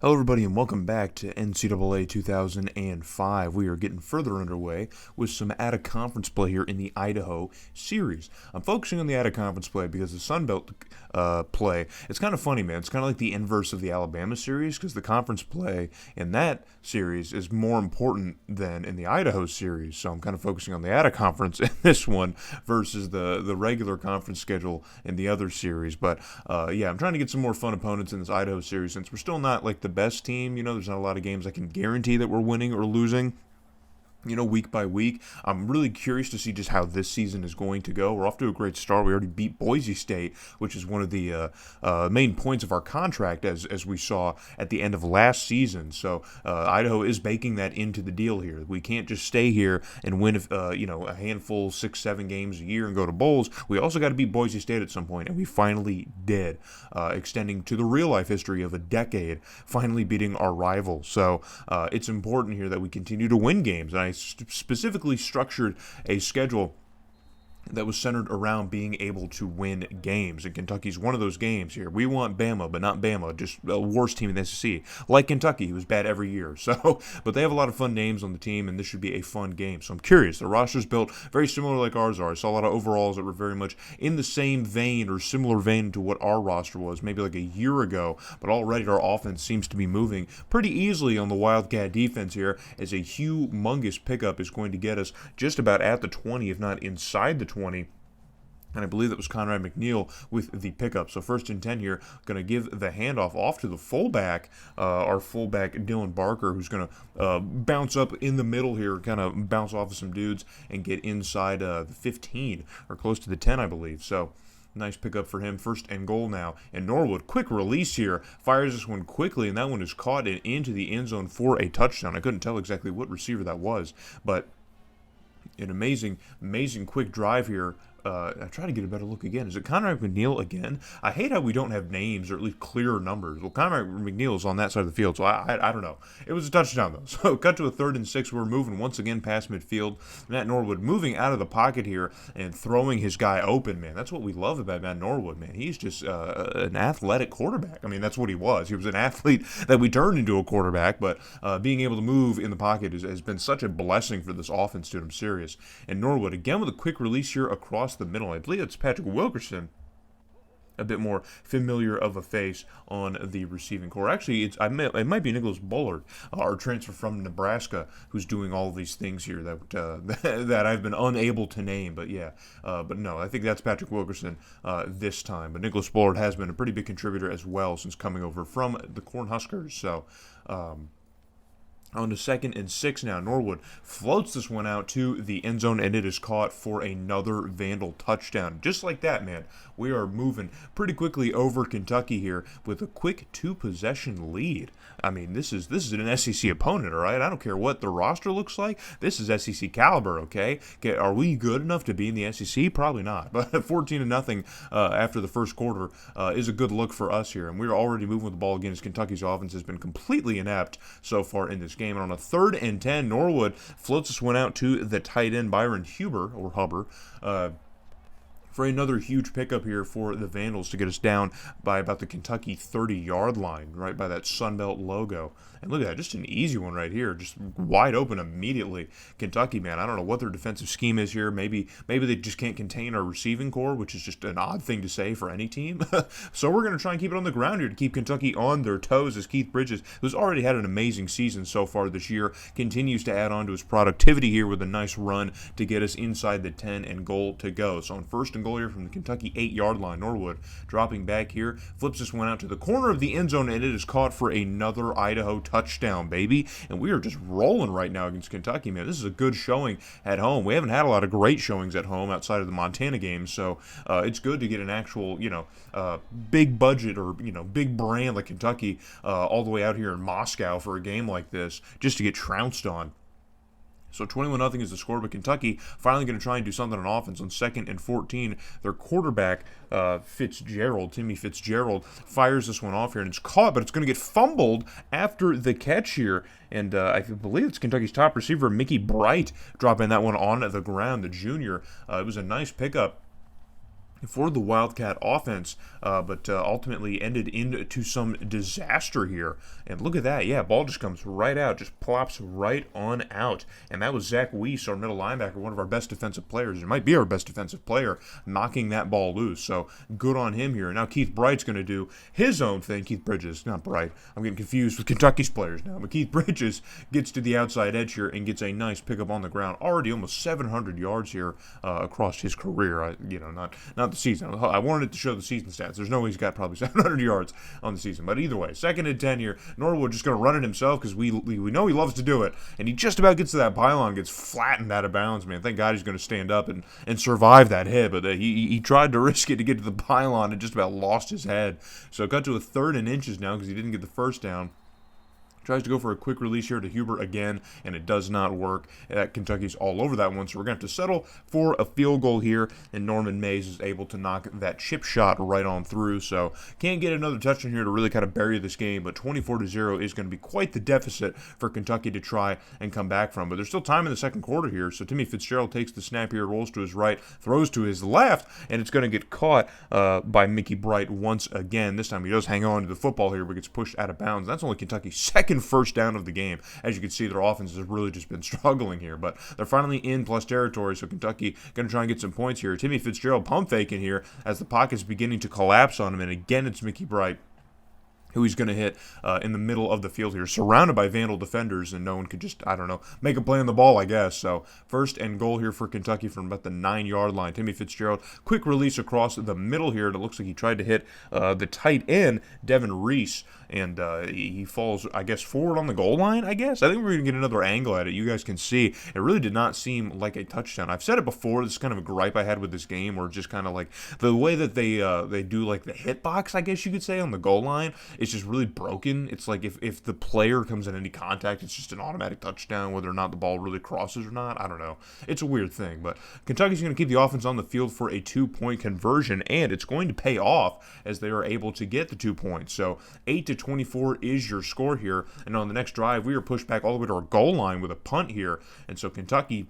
Hello, everybody, and welcome back to NCAA 2005. We are getting further underway with some out-of-conference play here in the Idaho series. I'm focusing on the out-of-conference play because the Sun Belt play, it's kind of funny, man. It's kind of like the inverse of the Alabama series because the conference play in that series is more important than in the Idaho series. So I'm kind of focusing on the out-of-conference in this one versus the regular conference schedule in the other series. But, yeah, I'm trying to get some more fun opponents in this Idaho series since we're still not like the best team. There's not a lot of games I can guarantee that we're winning or losing, week by week. I'm really curious to see just how this season is going to go. We're off to a great start. We already beat Boise State, which is one of the main points of our contract, as we saw at the end of last season. So Idaho is baking that into the deal here. We can't just stay here and win, a handful, 6-7 games a year and go to bowls. We also got to beat Boise State at some point, and we finally did, extending to the real-life history of a decade, finally beating our rival. So it's important here that we continue to win games, and I specifically structured a schedule that was centered around being able to win games. And Kentucky's one of those games here. We want Bama, but not Bama, just a worse team in the SEC. Like Kentucky, who's bad every year. But they have a lot of fun names on the team, and this should be a fun game. So I'm curious. The roster's built very similar like ours are. I saw a lot of overalls that were very much in the same vein or similar vein to what our roster was maybe like a year ago. But already our offense seems to be moving pretty easily on the Wildcat defense here, as a humongous pickup is going to get us just about at the 20, if not inside the 20. And I believe that was Conrad McNeil with the pickup. So 1st and 10 here, going to give the handoff off to the fullback, our fullback Dylan Barker, who's going to bounce up in the middle here, kind of bounce off of some dudes and get inside the 15 or close to the 10, I believe. So nice pickup for him. 1st and goal now. And Norwood, quick release here, fires this one quickly, and that one is caught and into the end zone for a touchdown. I couldn't tell exactly what receiver that was, but an amazing quick drive here. I try to get a better look again. Is it Conrad McNeil again? I hate how we don't have names or at least clearer numbers. Well, Conrad McNeil is on that side of the field, so I don't know. It was a touchdown, though. So cut to a 3rd and 6. We're moving once again past midfield. Matt Norwood moving out of the pocket here and throwing his guy open, man. That's what we love about Matt Norwood, man. He's just an athletic quarterback. I mean, that's what he was. He was an athlete that we turned into a quarterback, but being able to move in the pocket has been such a blessing for this offense, dude. I'm serious. And Norwood, again with a quick release here across the middle. I believe it's Patrick Wilkerson, a bit more familiar of a face on the receiving core. Actually, it might be Nicholas Bullard, our transfer from Nebraska, who's doing all of these things here that I've been unable to name. But yeah, but no, I think that's Patrick Wilkerson this time. But Nicholas Bullard has been a pretty big contributor as well since coming over from the Cornhuskers. So on to 2nd and 6 now. Norwood floats this one out to the end zone, and it is caught for another Vandal touchdown. Just like that, man. We are moving pretty quickly over Kentucky here with a quick 2-possession lead. I mean, this is an SEC opponent, all right? I don't care what the roster looks like. This is SEC caliber, okay? Are we good enough to be in the SEC? Probably not. But 14-0 after the first quarter is a good look for us here, and we're already moving with the ball again as Kentucky's offense has been completely inept so far in this game. And on a 3rd and 10, Norwood floats this one out to the tight end Byron Huber for another huge pickup here for the Vandals to get us down by about the Kentucky 30-yard line, right by that Sunbelt logo. And look at that, just an easy one right here, just wide open immediately. Kentucky, man, I don't know what their defensive scheme is here. Maybe they just can't contain our receiving core, which is just an odd thing to say for any team. So we're going to try and keep it on the ground here to keep Kentucky on their toes, as Keith Bridges, who's already had an amazing season so far this year, continues to add on to his productivity here with a nice run to get us inside the 10 and goal to go. So on 1st and goal here from the Kentucky 8-yard line, Norwood dropping back here, flips this one out to the corner of the end zone, and it is caught for another Idaho touchdown, baby. And we are just rolling right now against Kentucky, man. This is a good showing at home. We haven't had a lot of great showings at home outside of the Montana games, so it's good to get an actual, big budget or, big brand like Kentucky all the way out here in Moscow for a game like this, just to get trounced on. So 21-0 is the score, but Kentucky finally going to try and do something on offense on 2nd and 14. Their quarterback, Timmy Fitzgerald, fires this one off here, and it's caught, but it's going to get fumbled after the catch here. And I believe it's Kentucky's top receiver, Mickey Bright, dropping that one on the ground, the junior. It was a nice pickup for the Wildcat offense, but ultimately ended into some disaster here. And look at that. Yeah, ball just comes right out, just plops right on out. And that was Zach Weiss, our middle linebacker, one of our best defensive players. It might be our best defensive player, knocking that ball loose. So good on him here. And now Keith Bright's going to do his own thing. Keith Bridges, not Bright. I'm getting confused with Kentucky's players now. But Keith Bridges gets to the outside edge here and gets a nice pickup on the ground. Already almost 700 yards here across his career. Not the season. I wanted to show the season stats. There's no way he's got probably 700 yards on the season. But either way, 2nd and 10 here. Norwood just going to run it himself because we know he loves to do it. And he just about gets to that pylon, gets flattened out of bounds, man. Thank God he's going to stand up and survive that hit. But he tried to risk it to get to the pylon and just about lost his head. So it got to a 3rd and inches now because he didn't get the first down. Tries to go for a quick release here to Hubert again, and it does not work. Kentucky's all over that one, so we're going to have to settle for a field goal here, and Norman Mays is able to knock that chip shot right on through, so can't get another touchdown here to really kind of bury this game, but 24-0 is going to be quite the deficit for Kentucky to try and come back from. But there's still time in the second quarter here, so Timmy Fitzgerald takes the snap here, rolls to his right, throws to his left, and it's going to get caught by Mickey Bright once again. This time he does hang on to the football here, but gets pushed out of bounds. That's only Kentucky's second first down of the game. As you can see, their offense has really just been struggling here, but they're finally in plus territory, so Kentucky going to try and get some points here. Timmy Fitzgerald pump faking here as the pocket's beginning to collapse on him, and again it's Mickey Bright who he's going to hit in the middle of the field here, surrounded by Vandal defenders, and no one could just, make a play on the ball, I guess. So 1st and goal here for Kentucky from about the 9-yard line. Timmy Fitzgerald, quick release across the middle here. It looks like he tried to hit the tight end, Devin Reese, and he falls, I guess, forward on the goal line, I guess. I think we're going to get another angle at it. You guys can see it really did not seem like a touchdown. I've said it before. This is kind of a gripe I had with this game, where just kind of like the way that they do like the hitbox, I guess you could say, on the goal line. It's just really broken. It's like if the player comes in any contact, it's just an automatic touchdown, whether or not the ball really crosses or not. I don't know. It's a weird thing, but Kentucky's going to keep the offense on the field for a 2-point conversion, and it's going to pay off as they are able to get the 2 points. So 8-24 is your score here, and on the next drive, we are pushed back all the way to our goal line with a punt here, and so Kentucky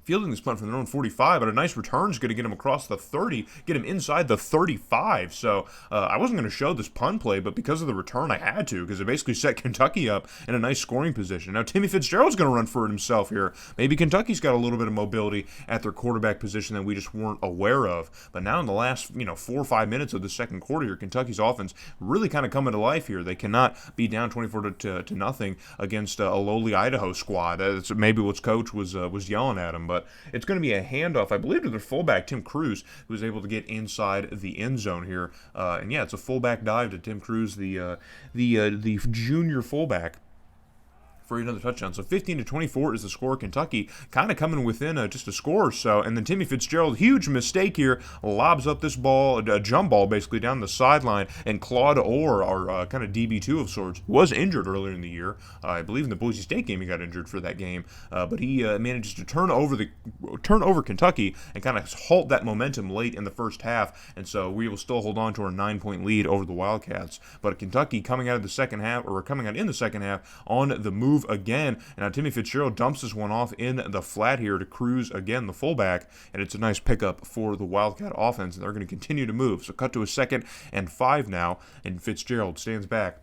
fielding this punt from their own 45, but a nice return is going to get him across the 30, get him inside the 35. So I wasn't going to show this punt play, but because of the return, I had to, because it basically set Kentucky up in a nice scoring position. Now Timmy Fitzgerald's going to run for it himself here. Maybe Kentucky's got a little bit of mobility at their quarterback position that we just weren't aware of. But now in the last 4 or 5 minutes of the second quarter here, Kentucky's offense really kind of coming to life here. They cannot be down 24 to nothing against a lowly Idaho squad. That's maybe what coach was yelling at him. But it's going to be a handoff, I believe, to their fullback, Tim Cruz, who was able to get inside the end zone here. And yeah, it's a fullback dive to Tim Cruz, the junior fullback, for another touchdown. So 15-24 is the score. Kentucky kind of coming within just a score or so. And then Timmy Fitzgerald, huge mistake here, lobs up this ball, a jump ball basically down the sideline. And Claude Orr, our kind of DB2 of sorts, was injured earlier in the year. I believe in the Boise State game he got injured for that game. But he manages to turn over Kentucky and kind of halt that momentum late in the first half. And so we will still hold on to our 9-point lead over the Wildcats. But Kentucky coming out in the second half on the move again, and now Timmy Fitzgerald dumps this one off in the flat here to Cruz again, the fullback, and it's a nice pickup for the Wildcat offense, and they're going to continue to move. So cut to a 2nd and 5 now, and Fitzgerald stands back,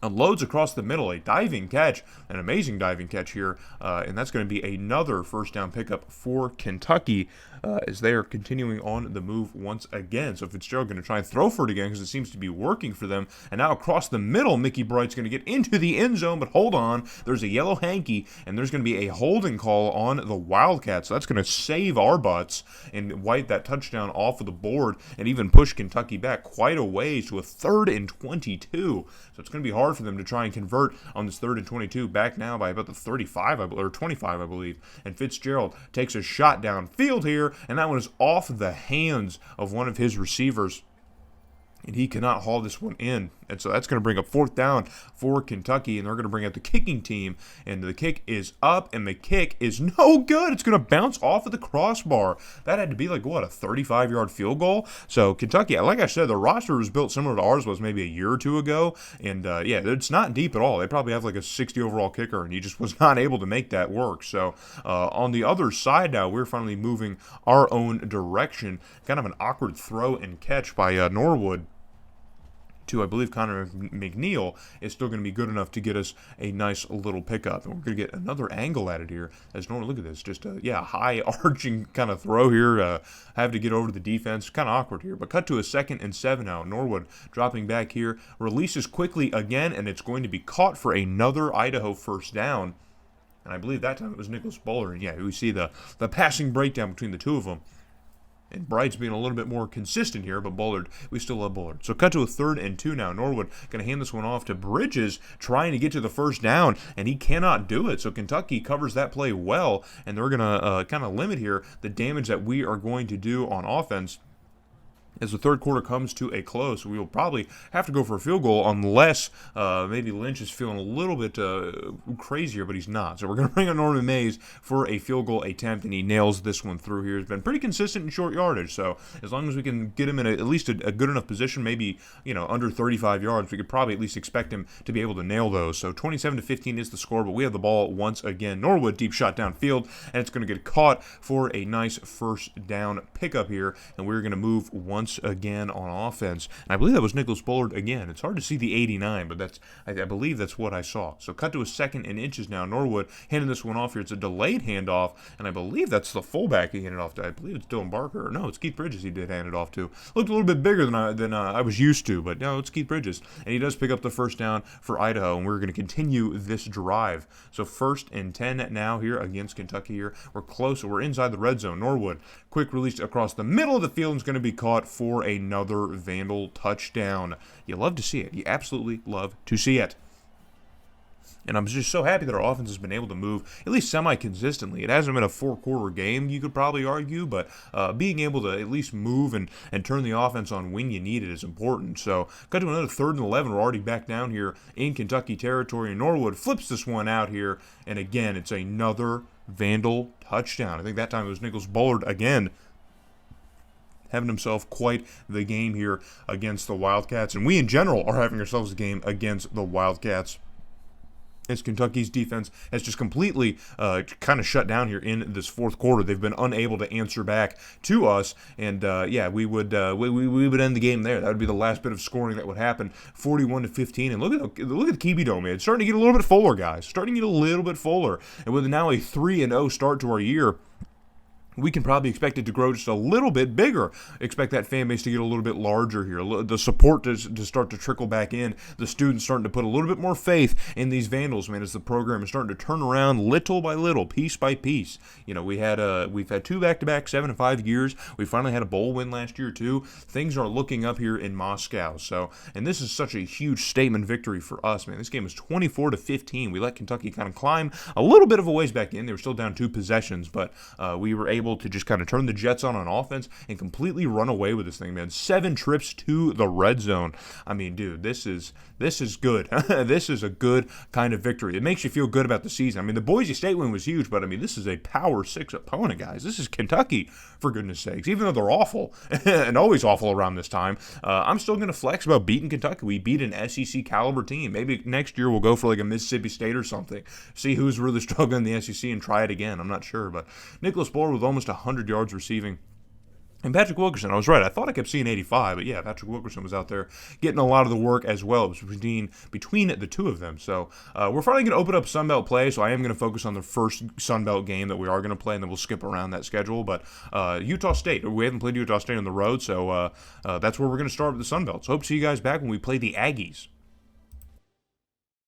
unloads across the middle, a diving catch, an amazing diving catch here, and that's going to be another first down pickup for Kentucky as they are continuing on the move once again. So Fitzgerald going to try and throw for it again because it seems to be working for them. And now across the middle, Mickey Bright's going to get into the end zone, but hold on, there's a yellow hanky, and there's going to be a holding call on the Wildcats. So that's going to save our butts and wipe that touchdown off of the board and even push Kentucky back quite a ways to a 3rd and 22. So it's going to be hard for them to try and convert on this 3rd and 22, back now by about the 35 or 25, I believe. And Fitzgerald takes a shot downfield here, and that one is off the hands of one of his receivers. And he cannot haul this one in. And so that's going to bring up 4th down for Kentucky, and they're going to bring out the kicking team, and the kick is up, and the kick is no good. It's going to bounce off of the crossbar. That had to be like, what, a 35-yard field goal? So Kentucky, like I said, the roster was built similar to ours was maybe a year or two ago, and yeah, it's not deep at all. They probably have like a 60 overall kicker, and he just was not able to make that work. So on the other side now, we're finally moving our own direction. Kind of an awkward throw and catch by Norwood to, I believe, Connor McNeil is still going to be good enough to get us a nice little pickup. And we're going to get another angle at it here. As Norwood, look at this, just a high arching kind of throw here. Have to get over to the defense. Kind of awkward here. But cut to a 2nd and 7 now. Norwood dropping back here. Releases quickly again, and it's going to be caught for another Idaho first down. And I believe that time it was Nicholas Bullard. And yeah, we see the passing breakdown between the two of them. And Bright's being a little bit more consistent here, but Bullard, we still love Bullard. So cut to a 3rd and 2 now. Norwood going to hand this one off to Bridges, trying to get to the first down, and he cannot do it. So Kentucky covers that play well, and they're going to kind of limit here the damage that we are going to do on offense. As the third quarter comes to a close, we will probably have to go for a field goal unless maybe Lynch is feeling a little bit crazier, but he's not. So we're going to bring on Norman Mays for a field goal attempt, and he nails this one through here. He's been pretty consistent in short yardage, so as long as we can get him in at least a good enough position, maybe under 35 yards, we could probably at least expect him to be able to nail those. So 27-15 is the score, but we have the ball once again. Norwood deep shot downfield, and it's going to get caught for a nice first down pickup here, and we're going to move once again on offense. And I believe that was Nicholas Bullard again. It's hard to see the 89, but I believe that's what I saw. So cut to a 2nd and inches now. Norwood handing this one off here. It's a delayed handoff, and I believe that's the fullback he handed off to. I believe it's Dylan Barker. No, it's Keith Bridges he did hand it off to. Looked a little bit bigger than I was used to, but no, it's Keith Bridges. And he does pick up the first down for Idaho, and we're going to continue this drive. So 1st and 10 now here against Kentucky here. We're close. We're inside the red zone. Norwood, quick release across the middle of the field, is going to be caught for another Vandal touchdown. You love to see it. You absolutely love to see it. And I'm just so happy that our offense has been able to move at least semi-consistently. It hasn't been a 4-quarter game, you could probably argue, but being able to at least move and turn the offense on when you need it is important. So, got to another 3rd and 11. We're already back down here in Kentucky territory, and Norwood flips this one out here, and again, it's another Vandal touchdown. I think that time it was Nicholas Bullard again, having himself quite the game here against the Wildcats. And we, in general, are having ourselves a game against the Wildcats, as Kentucky's defense has just completely kind of shut down here in this 4th quarter. They've been unable to answer back to us, and yeah, we would end the game there. That would be the last bit of scoring that would happen, 41-15. And look at the Kiwi Dome, man. It's starting to get a little bit fuller, guys. Starting to get a little bit fuller, and with now a 3-0 start to our year, we can probably expect it to grow just a little bit bigger. Expect that fan base to get a little bit larger here. The support to start to trickle back in. The students starting to put a little bit more faith in these Vandals, man, as the program is starting to turn around little by little, piece by piece. We've had 2 back-to-back 7-5 years. We finally had a bowl win last year too. Things are looking up here in Moscow. So, and this is such a huge statement victory for us, man. This game is 24-15. We let Kentucky kind of climb a little bit of a ways back in. They were still down 2 possessions, but we were able to just kind of turn the Jets on offense and completely run away with this thing, man. 7 trips to the red zone. I mean, dude, this is good. This is a good kind of victory. It makes you feel good about the season. I mean, the Boise State win was huge, but I mean, this is a Power 6 opponent, guys. This is Kentucky, for goodness sakes. Even though they're awful and always awful around this time, I'm still going to flex about beating Kentucky. We beat an SEC caliber team. Maybe next year we'll go for like a Mississippi State or something. See who's really struggling in the SEC and try it again. I'm not sure, but Nicholas Bullard with almost 100 yards receiving. And Patrick Wilkerson, I was right. I thought I kept seeing 85, but yeah, Patrick Wilkerson was out there getting a lot of the work as well. It was between the two of them. So we're finally going to open up Sunbelt play, so I am going to focus on the first Sunbelt game that we are going to play, and then we'll skip around that schedule. But Utah State, we haven't played Utah State on the road, so that's where we're going to start with the Sunbelt. So hope to see you guys back when we play the Aggies.